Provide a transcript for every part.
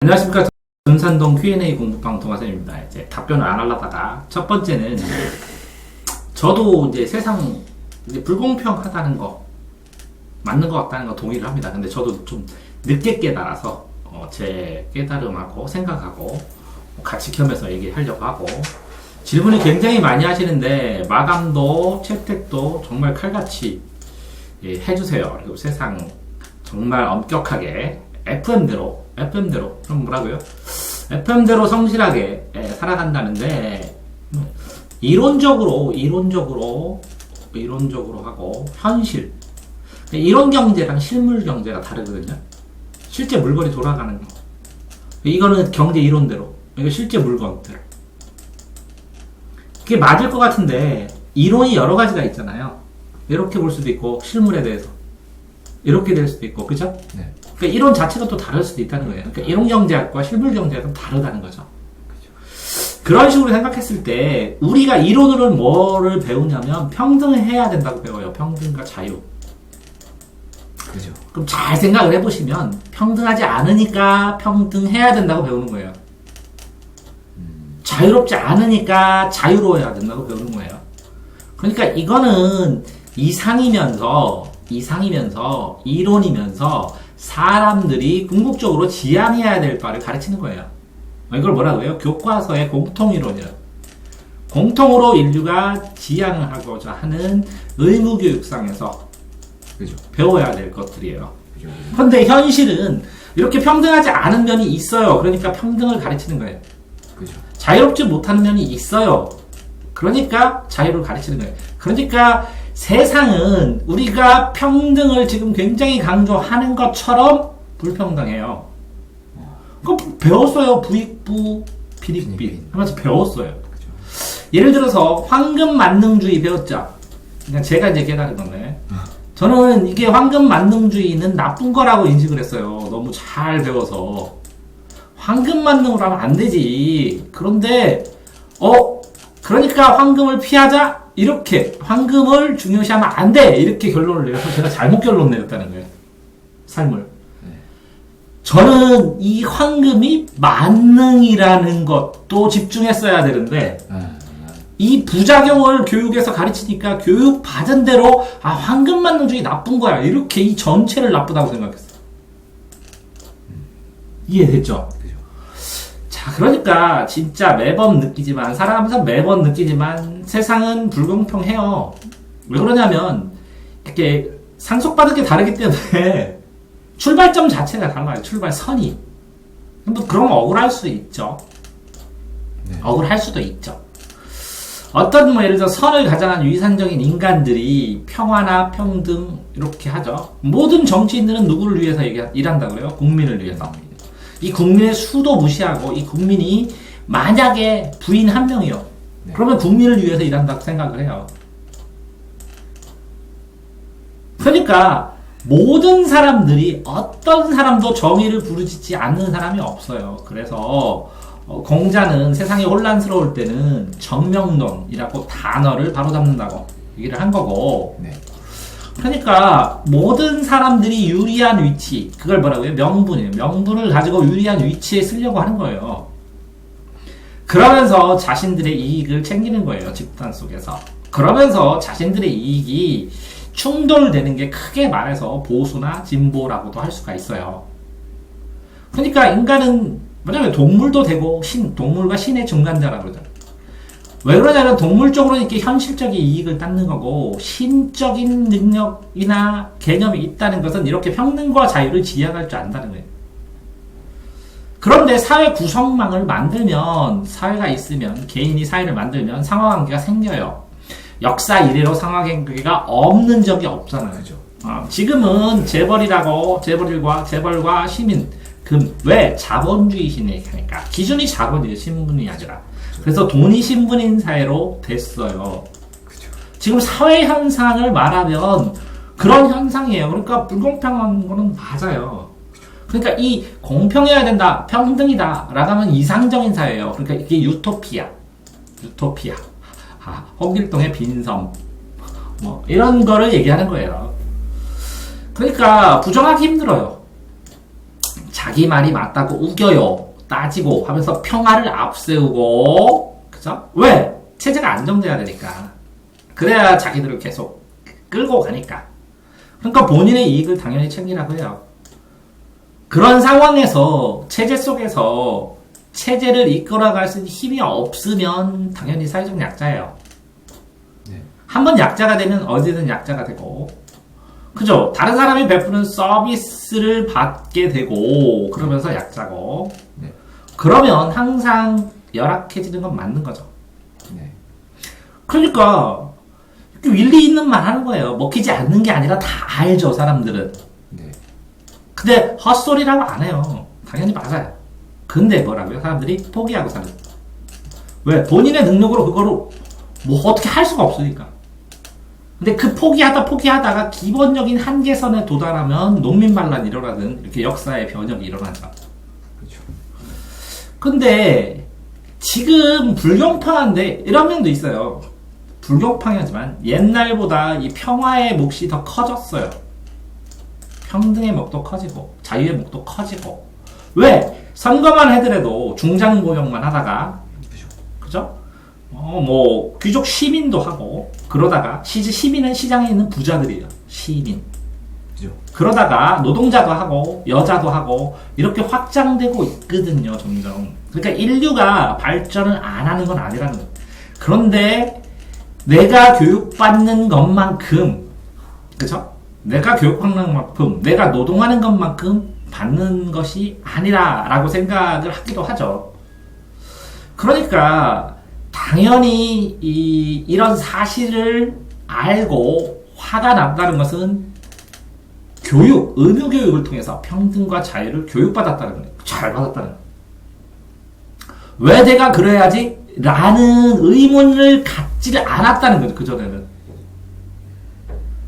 안녕하십니까. 전산동 Q&A 공부방 동화쌤입니다. 이제 답변을 안 하려다가 첫 번째는 저도 이제 세상 이제 불공평하다는 거 맞는 것 같다는 거 동의를 합니다. 근데 저도 좀 늦게 깨달아서 제 깨달음하고 생각하고 같이 겸해서 얘기하려고 하고 질문을 굉장히 많이 하시는데 마감도 채택도 정말 칼같이 해주세요. 그리고 세상 정말 엄격하게 FM대로 그럼 뭐라고요? FM대로 성실하게 살아간다는데 이론적으로 하고 현실 이론 경제랑 실물 경제가 다르거든요. 실제 물건이 돌아가는 거 이거는 경제 이론대로 이거 실제 물건대로 그게 맞을 것 같은데 이론이 여러 가지가 있잖아요. 이렇게 볼 수도 있고 실물에 대해서 이렇게 될 수도 있고 그죠? 네. 그러니까 이론 자체가 또 다를 수도 있다는 거예요. 그러니까 이론 경제학과 실물 경제학은 좀 다르다는 거죠. 그렇죠. 그런 식으로 생각했을 때 우리가 이론으로 뭐를 배우냐면 평등해야 된다고 배워요. 평등과 자유. 그죠. 그럼 잘 생각을 해보시면 평등하지 않으니까 평등해야 된다고 배우는 거예요. 자유롭지 않으니까 자유로워야 된다고 배우는 거예요. 그러니까 이거는 이상이면서 이론이면서 사람들이 궁극적으로 지향해야 될 바를 가르치는 거예요. 이걸 뭐라고 해요? 교과서의 공통이론이라고. 공통으로 인류가 지향하고자 하는 의무교육상에서 그죠. 배워야 될 것들이에요. 그런데 현실은 이렇게 평등하지 않은 면이 있어요. 그러니까 평등을 가르치는 거예요. 그죠. 자유롭지 못한 면이 있어요. 그러니까 자유를 가르치는 거예요. 그러니까 세상은 우리가 평등을 지금 굉장히 강조하는 것처럼 불평등해요. 그거 배웠어요. 부익부, 비익비 하면서 배웠어요. 예를 들어서 황금 만능주의 배웠죠. 그러니까 제가 이제 깨달은 건데 저는 이게 황금 만능주의는 나쁜 거라고 인식을 했어요. 너무 잘 배워서 황금 만능으로 하면 안 되지. 그런데 그러니까 황금을 피하자. 이렇게 황금을 중요시하면 안 돼. 이렇게 결론을 내려서 제가 잘못 결론 내렸다는 거예요. 삶을. 저는 이 황금이 만능이라는 것도 집중했어야 되는데 이 부작용을 교육에서 가르치니까 교육 받은 대로 황금 만능주의 나쁜 거야. 이렇게 이 전체를 나쁘다고 생각했어요. 이해됐죠? 자, 그러니까 진짜 매번 느끼지만 살아가면서 매번 느끼지만 세상은 불공평해요. 왜 그러냐면 이렇게 상속받은 게 다르기 때문에 출발점 자체가 달라요. 출발선이. 뭐 그러면 억울할 수 있죠. 네. 억울할 수도 있죠. 어떤 예를 들어 선을 가장한 위상적인 인간들이 평화나 평등 이렇게 하죠. 모든 정치인들은 누구를 위해서 일한다고 그래요? 국민을 위해서. 이 국민의 수도 무시하고 이 국민이 만약에 부인 한 명이요. 네. 그러면 국민을 위해서 일한다고 생각을 해요. 그러니까 모든 사람들이 어떤 사람도 정의를 부르짖지 않는 사람이 없어요. 그래서 공자는 세상이 혼란스러울 때는 정명론이라고 단어를 바로잡는다고 얘기를 한 거고 네. 그러니까 모든 사람들이 유리한 위치 그걸 뭐라고요? 명분이에요. 명분을 가지고 유리한 위치에 쓰려고 하는 거예요. 그러면서 자신들의 이익을 챙기는 거예요. 집단 속에서. 그러면서 자신들의 이익이 충돌되는 게 크게 말해서 보수나 진보라고도 할 수가 있어요. 그러니까 인간은 뭐냐면 동물도 되고 동물과 신의 중간자라고 그러잖아요. 왜 그러냐면 동물적으로는 이렇게 현실적인 이익을 따는 거고 신적인 능력이나 개념이 있다는 것은 이렇게 평등과 자유를 지향할 줄 안다는 거예요. 그런데 사회 구성망을 만들면 사회가 있으면 개인이 사회를 만들면 상하관계가 생겨요. 역사 이래로 상하관계가 없는 적이 없잖아요. 그죠? 지금은 재벌과 시민 왜? 자본주의 시대니까 기준이 자본이에요. 신분이 아니라. 그래서 돈이 신분인 사회로 됐어요. 그쵸. 지금 사회 현상을 말하면 그런 현상이에요. 그러니까 불공평한 거는 맞아요. 그러니까 이 공평해야 된다, 평등이다 라고 하면 이상적인 사회예요. 그러니까 이게 유토피아. 홍길동의 빈섬. 뭐 이런 거를 얘기하는 거예요. 그러니까 부정하기 힘들어요. 자기 말이 맞다고 우겨요. 따지고 하면서 평화를 앞세우고, 그죠? 왜? 체제가 안정돼야 되니까. 그래야 자기들을 계속 끌고 가니까. 그러니까 본인의 이익을 당연히 챙기라고 해요. 그런 상황에서, 체제 속에서 체제를 이끌어갈 수 있는 힘이 없으면 당연히 사회적 약자예요. 네. 한번 약자가 되면 어디든 약자가 되고, 그죠? 다른 사람이 베푸는 서비스를 받게 되고, 그러면서 약자고, 네. 그러면 항상 열악해지는 건 맞는 거죠. 네. 그러니까, 일리 있는 말 하는 거예요. 먹히지 않는 게 아니라 다 알죠, 사람들은. 네. 근데 헛소리라고 안 해요. 당연히 맞아요. 근데 뭐라고요? 사람들이 포기하고 사는. 왜? 본인의 능력으로 그거를 뭐 어떻게 할 수가 없으니까. 근데 그 포기하다가 기본적인 한계선에 도달하면 농민반란이 일어나든 이렇게 역사의 변혁이 일어나죠. 그렇죠. 근데 지금 불경평화인데 이런 면도 있어요. 불경평화지만 옛날보다 이 평화의 몫이 더 커졌어요. 평등의 몫도 커지고 자유의 몫도 커지고. 왜? 선거만 해더라도 중장보역만 하다가, 그죠? 뭐 귀족 시민도 하고 그러다가 시민은 시장에 있는 부자들이에요. 시민. 그죠. 그러다가 노동자도 하고 여자도 하고 이렇게 확장되고 있거든요. 점점. 그러니까 인류가 발전을 안 하는 건 아니라는 거예요. 그런데 내가 교육받는 것만큼, 그죠? 내가 교육받는 만큼, 내가 노동하는 것만큼 받는 것이 아니라라고 생각을 하기도 하죠. 그러니까 당연히 이런 사실을 알고 화가 난다는 것은 의무 교육을 통해서 평등과 자유를 교육받았다는 거예요. 잘 받았다는 거예요. 왜 내가 그래야지? 라는 의문을 갖지를 않았다는 거죠. 그전에는.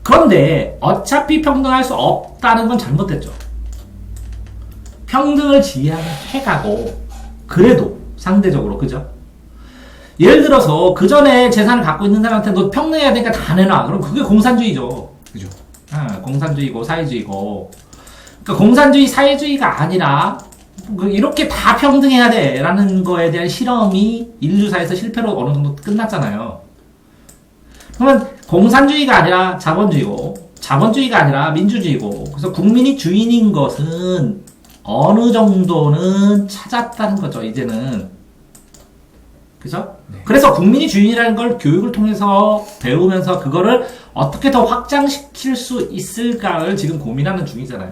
그런데 어차피 평등할 수 없다는 건 잘못됐죠. 평등을 지향해가고 그래도 상대적으로, 그죠? 예를 들어서 그 전에 재산을 갖고 있는 사람한테 너 평등해야 되니까 다 내놔. 그럼 그게 공산주의죠. 그죠. 공산주의고 사회주의고. 그러니까 공산주의 사회주의가 아니라 이렇게 다 평등해야 돼라는 거에 대한 실험이 인류사에서 실패로 어느 정도 끝났잖아요. 그러면 공산주의가 아니라 자본주의고, 자본주의가 아니라 민주주의고, 그래서 국민이 주인인 것은 어느 정도는 찾았다는 거죠, 이제는. 그죠? 네. 그래서 국민이 주인이라는 걸 교육을 통해서 배우면서 그거를 어떻게 더 확장시킬 수 있을까를 지금 고민하는 중이잖아요.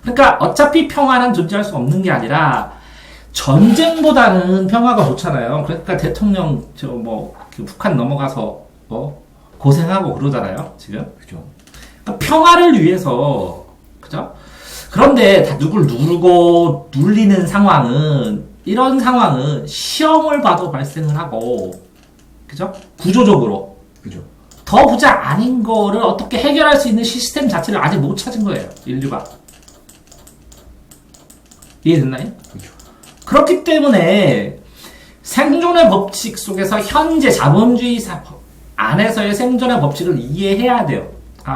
그러니까 어차피 평화는 존재할 수 없는 게 아니라 전쟁보다는 평화가 좋잖아요. 그러니까 대통령 북한 넘어가서 고생하고 그러잖아요, 지금. 그죠. 그러니까 평화를 위해서, 그죠? 그런데 다 누굴 누르고 눌리는 상황은, 이런 상황은 시험을 봐도 발생을 하고, 그죠? 구조적으로. 그죠. 더 부자 아닌 거를 어떻게 해결할 수 있는 시스템 자체를 아직 못 찾은 거예요, 인류가. 이해됐나요? 그죠. 그렇기 때문에 생존의 법칙 속에서 현재 자본주의 안에서의 생존의 법칙을 이해해야 돼요.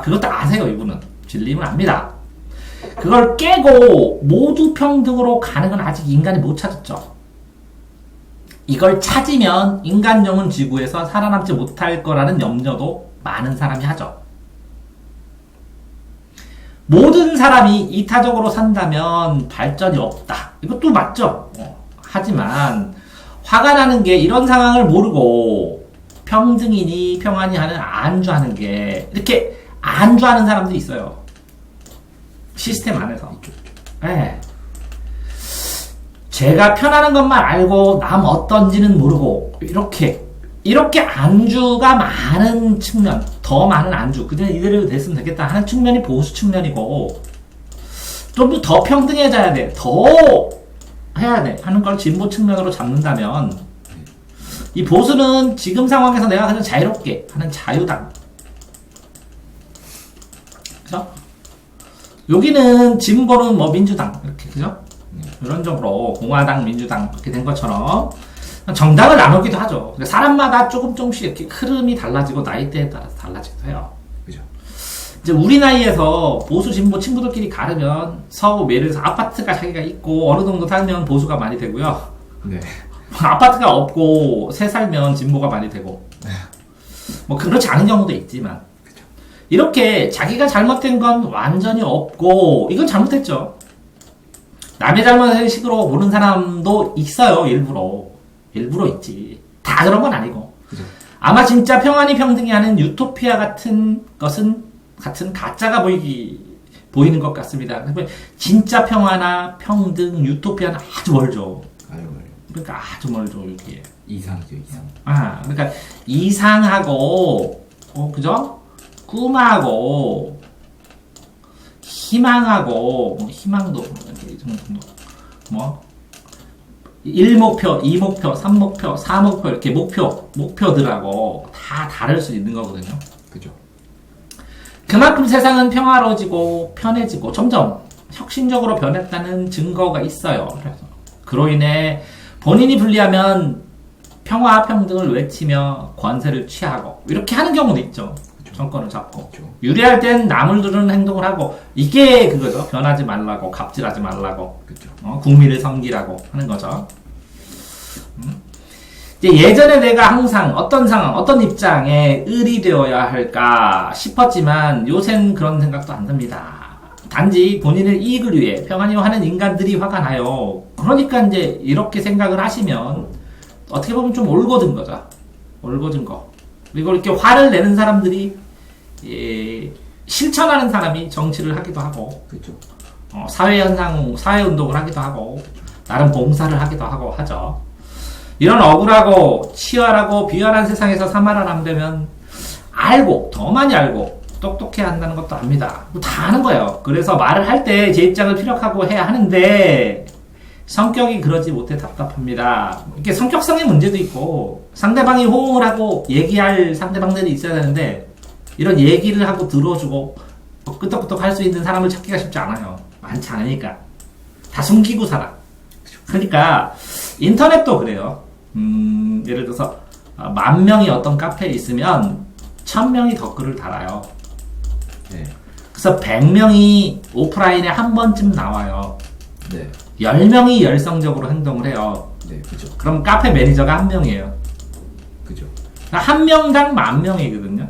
그것도 아세요, 이분은. 진리는 압니다. 그걸 깨고 모두 평등으로 가는 건 아직 인간이 못 찾았죠. 이걸 찾으면 인간종은 지구에서 살아남지 못할 거라는 염려도 많은 사람이 하죠. 모든 사람이 이타적으로 산다면 발전이 없다. 이것도 맞죠. 하지만 화가 나는 게 이런 상황을 모르고 평등이니 평안이 하는 안주하는 게, 이렇게 안주하는 사람들이 있어요. 시스템 안에서. 네. 제가 편안한 것만 알고 남 어떤지는 모르고 이렇게 안주가 많은 측면, 더 많은 안주, 그냥 이대로 됐으면 되겠다 하는 측면이 보수 측면이고, 좀 더 평등해져야 돼, 더 해야 돼 하는 걸 진보 측면으로 잡는다면, 이 보수는 지금 상황에서 내가 그냥 자유롭게 하는 자유당, 그죠? 여기는 진보는 민주당, 이렇게, 그죠? 이런 쪽으로 공화당, 민주당 이렇게 된 것처럼 정당을 나누기도 하죠. 사람마다 조금씩 이렇게 흐름이 달라지고 나이대에 따라서 달라지기도 해요. 그죠. 이제 우리 나이에서 보수 진보 친구들끼리 가르면 서로 예를 들어서 아파트가 자기가 있고 어느 정도 살면 보수가 많이 되고요. 네. 아파트가 없고 새 살면 진보가 많이 되고 뭐 그렇지 않은 경우도 있지만 이렇게 자기가 잘못된 건 완전히 없고 이건 잘못했죠. 남의 잘못을 식으로 보는 사람도 있어요. 일부러 있지. 다 그런 건 아니고 그죠. 아마 진짜 평안이 평등이 하는 유토피아 같은 것은 같은 가짜가 보이는 것 같습니다. 진짜 평화나 평등, 유토피아는 아주 멀죠. 아유, 그러니까 아주 멀죠, 여기에. 이상이죠, 이상. 아, 그러니까 이상하고, 그죠? 꿈하고, 희망하고, 희망도, 이렇게 이 정도, 뭐, 1목표, 2목표, 3목표, 4목표, 이렇게 목표들하고 다 다를 수 있는 거거든요. 그죠. 그만큼 세상은 평화로워지고 편해지고 점점 혁신적으로 변했다는 증거가 있어요. 그래서 그로 인해 본인이 불리하면 평화 평등을 외치며 권세를 취하고 이렇게 하는 경우도 있죠. 그쵸. 정권을 잡고 그쵸. 유리할 땐 남을 두르는 행동을 하고 이게 그거죠. 변하지 말라고 갑질하지 말라고 그죠. 국민을 섬기라고 하는 거죠. 이제 예전에 내가 항상 어떤 상황, 어떤 입장에 을이 되어야 할까 싶었지만 요새는 그런 생각도 안 듭니다. 단지 본인의 이익을 위해 평안히 하는 인간들이 화가 나요. 그러니까 이제 이렇게 생각을 하시면 어떻게 보면 좀 올곧은 거죠. 올곧은 거. 그리고 이렇게 화를 내는 사람들이 실천하는 사람이 정치를 하기도 하고 그죠. 사회운동을 하기도 하고 나름 봉사를 하기도 하고 하죠. 이런 억울하고 치열하고 비열한 세상에서 사말을 안 되면 알고 더 많이 알고 똑똑해야 한다는 것도 압니다. 다 아는 거예요. 그래서 말을 할 때 제 입장을 피력하고 해야 하는데 성격이 그러지 못해 답답합니다. 이게 성격성의 문제도 있고 상대방이 호응을 하고 얘기할 상대방들이 있어야 되는데 이런 얘기를 하고 들어주고 끄떡끄떡 할 수 있는 사람을 찾기가 쉽지 않아요. 많지 않으니까 다 숨기고 살아. 그러니까 인터넷도 그래요. 예를 들어서 10,000명이 어떤 카페에 있으면 1,000명이 댓글을 달아요. 네. 그래서 100명이 오프라인에 한 번쯤 나와요. 네. 10명이 열성적으로 행동을 해요. 네. 그죠. 그럼 카페 매니저가 1명이에요. 그죠. 한 명당 10,000명이거든요.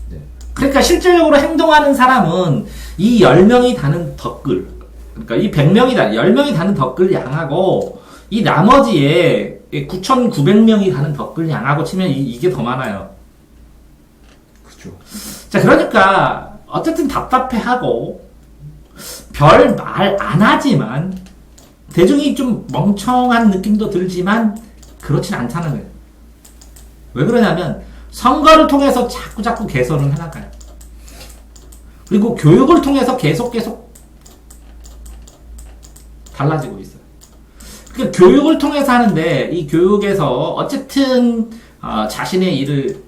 네. 그러니까 실질적으로 행동하는 사람은 이 10명이 다는 댓글, 그러니까 이 10명이 다는 댓글 양하고 이 나머지에 9,900명이 다는 댓글 양하고 치면 이게 더 많아요. 그죠. 자, 그러니까 어쨌든 답답해하고 별 말 안 하지만 대중이 좀 멍청한 느낌도 들지만 그렇진 않다는 거예요. 왜 그러냐면 선거를 통해서 자꾸 개선을 해나가요. 그리고 교육을 통해서 계속 달라지고 있어요. 그러니까 교육을 통해서 하는데 이 교육에서 어쨌든 자신의 일을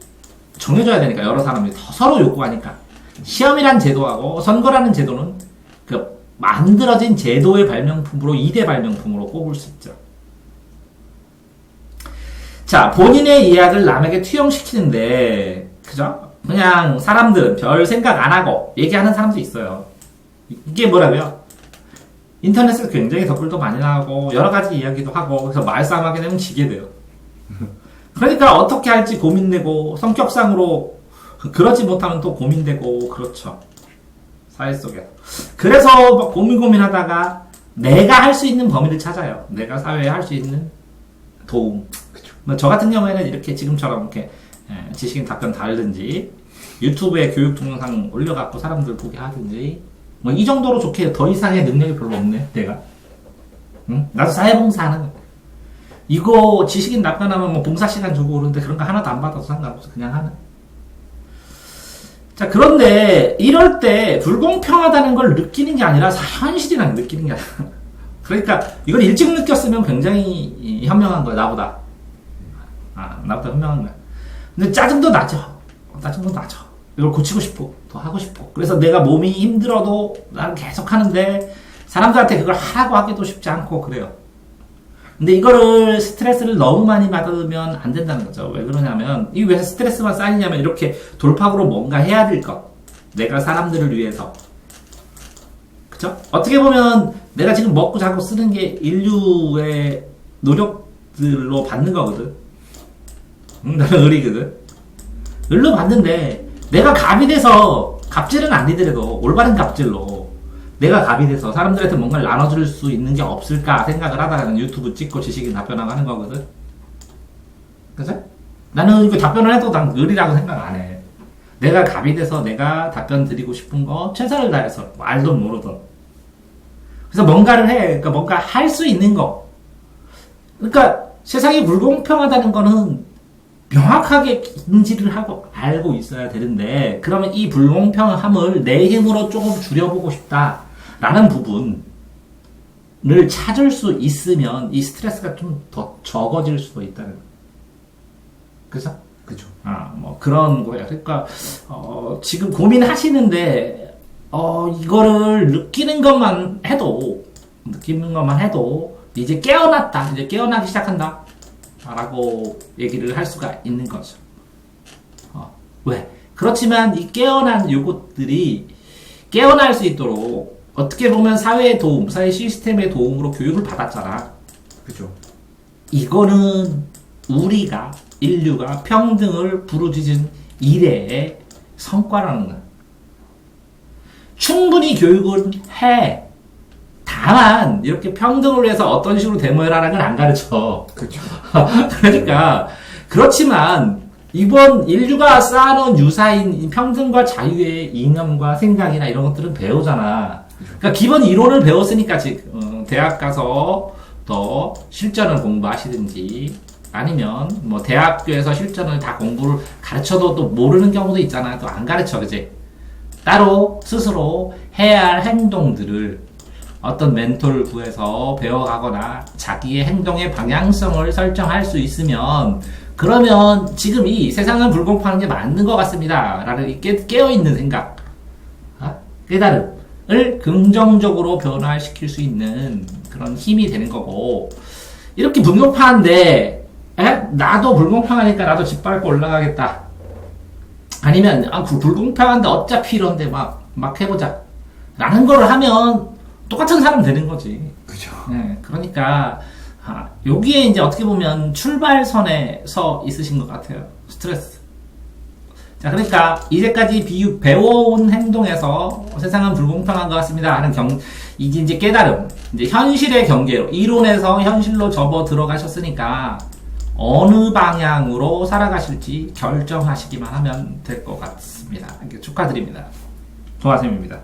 정해줘야 되니까 여러 사람들이 서로 요구하니까 시험이란 제도하고 선거라는 제도는 그 만들어진 제도의 발명품으로 2대 발명품으로 꼽을 수 있죠. 자, 본인의 이야기를 남에게 투영시키는데 그죠? 그냥 사람들은 별 생각 안 하고 얘기하는 사람도 있어요. 이게 뭐라고요? 인터넷에서 굉장히 댓글도 많이 나오고 여러 가지 이야기도 하고 그래서 말싸움하게 되면 지게 돼요. 그러니까 어떻게 할지 고민되고 성격상으로 그러지 못하면 또 고민되고 그렇죠. 사회 속에. 그래서 막 고민하다가 내가 할 수 있는 범위를 찾아요. 내가 사회에 할 수 있는 도움. 그쵸. 저 같은 경우에는 이렇게 지금처럼 이렇게 지식인 답변 달든지 유튜브에 교육 동영상 올려갖고 사람들 보게 하든지 뭐 이 정도로 좋게 더 이상의 능력이 별로 없네 내가. 응? 나도 사회봉사하는 거야. 이거 지식인 답변하면 뭐 봉사 시간 주고 그러는데 그런 거 하나도 안 받아도 상관없어. 그냥 하는. 자, 그런데 이럴 때 불공평하다는 걸 느끼는 게 아니라 현실이랑 느끼는 게 아니라 그러니까 이걸 일찍 느꼈으면 굉장히 현명한 거야. 나보다 현명한 거야. 근데 짜증도 나죠. 이걸 고치고 싶어. 더 하고 싶어. 그래서 내가 몸이 힘들어도 나는 계속 하는데 사람들한테 그걸 하라고 하기도 쉽지 않고 그래요. 근데 이거를 스트레스를 너무 많이 받으면 안 된다는 거죠. 왜 그러냐면 이 왜 스트레스만 쌓이냐면 이렇게 돌파구로 뭔가 해야 될 것, 내가 사람들을 위해서. 그쵸? 어떻게 보면 내가 지금 먹고 자고 쓰는 게 인류의 노력들로 받는 거거든. 나는 을이거든. 을로 받는데 내가 갑이 돼서 갑질은 아니더라도 올바른 갑질로 내가 갑이 돼서 사람들한테 뭔가를 나눠줄 수 있는 게 없을까 생각을 하다가는 유튜브 찍고 지식인 답변하고 하는 거거든. 그죠? 나는 이거 답변을 해도 난 을이라고 생각 안 해. 내가 갑이 돼서 내가 답변 드리고 싶은 거 최선을 다해서 알든 모르든. 그래서 뭔가를 해. 그러니까 뭔가 할 수 있는 거. 그러니까 세상이 불공평하다는 거는 명확하게 인지를 하고 알고 있어야 되는데, 그러면 이 불공평함을 내 힘으로 조금 줄여보고 싶다라는 부분을 찾을 수 있으면 이 스트레스가 좀 더 적어질 수도 있다는 거예요. 그래서? 그죠. 뭐 그런 거예요. 그러니까 지금 고민하시는데 이거를 느끼는 것만 해도 이제 깨어났다, 이제 깨어나기 시작한다 라고 얘기를 할 수가 있는 거죠. 왜? 그렇지만 이 깨어난 요것들이 깨어날 수 있도록 어떻게 보면 사회의 도움, 사회 시스템의 도움으로 교육을 받았잖아. 그죠. 이거는 우리가 인류가 평등을 부르짖은 이래의 성과라는 거야. 충분히 교육은 해. 다만 이렇게 평등을 위해서 어떤 식으로 데모해라라는 건 안 가르쳐. 그죠. 그러니까 그렇지만 이번 인류가 쌓아놓은 유사인 이 평등과 자유의 이념과 생각이나 이런 것들은 배우잖아. 그러니까 기본 이론을 배웠으니까 지금 대학 가서 더 실전을 공부하시든지, 아니면 뭐 대학교에서 실전을 다 공부를 가르쳐도 또 모르는 경우도 있잖아. 또 안 가르쳐, 그지? 따로 스스로 해야 할 행동들을 어떤 멘토를 구해서 배워가거나 자기의 행동의 방향성을 설정할 수 있으면, 그러면 지금 이 세상은 불공평한 게 맞는 것 같습니다 라는 이 깨어있는 생각, 깨달음을 긍정적으로 변화시킬 수 있는 그런 힘이 되는 거고, 이렇게 불공평한데 나도 불공평하니까 나도 짓밟고 올라가겠다, 아니면 불공평한데 어차피 이런데 막 해보자 라는 걸 하면 똑같은 사람 되는 거지. 그죠. 네, 그러니까 여기에 이제 어떻게 보면 출발선에 서 있으신 것 같아요. 스트레스. 자, 그러니까 이제까지 배워온 행동에서 세상은 불공평한 것 같습니다 하는 이제 깨달음, 이제 현실의 경계로, 이론에서 현실로 접어 들어가셨으니까 어느 방향으로 살아가실지 결정하시기만 하면 될 것 같습니다. 축하드립니다. 조화쌤입니다.